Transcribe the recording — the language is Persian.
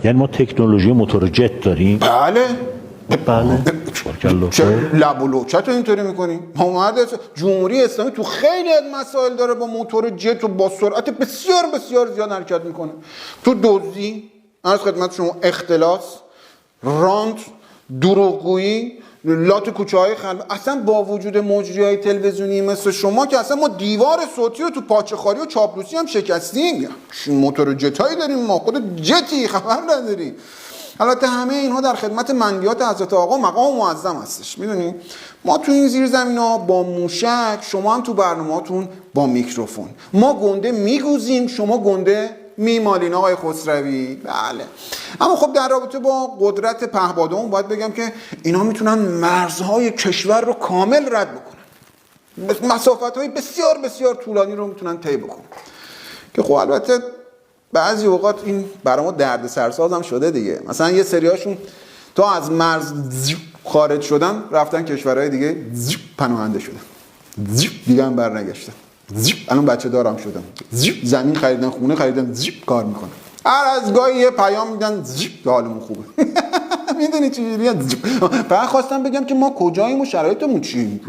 یعنی ما تکنولوژی موتور جت داریم؟ بله. بله. چه لب و لوچت رو اینطوری میکنیم؟ جمهوری اسلامی تو خیلی از مسائل داره با موتور جت و با سرعت بسیار بسیار زیاد حرکت میکنه. تو دزدی، عرض خدمت شما، اختلاس، رانت، دروغگویی، لات کوچه های خلوت، اصلا با وجود مجری های تلویزیونی مثل شما که اصلا ما دیوار صوتی رو تو پاچه خاری و چاپلوسی هم شکستیم. موتور جتایی داریم، ما خود جتی خبر نداریم. البته همه اینها در خدمت منگیات حضرت آقا مقام معظم هستش. میدونیم ما تو این زیر زمینا با موشک، شما هم تو برنامه‌تون با میکروفون. ما گنده میگوزیم، شما گنده میمالین آقای خسروی. بله. اما خب در رابطه با قدرت پهپادمون باید بگم که اینا میتونن مرزهای کشور رو کامل رد بکنن. مسافت‌های بسیار بسیار طولانی رو میتونن طی بکنن. که خب البته بعضی اوقات این برای ما درد سرساز هم شده دیگه. مثلا یه سریاشون تا از مرز خارج شدن رفتن کشورهای دیگه پناهنده شدن، دیگه هم برنگشتن، الان بچه دارم شدن، زمین خریدن، خونه خریدن، کار میکنن. هر از گاهی یه پیام میدن که حالمون خوبه. میدونی چجوریه؟ بعد خواستم بگم که ما کجاییم و شرایطمون چیه.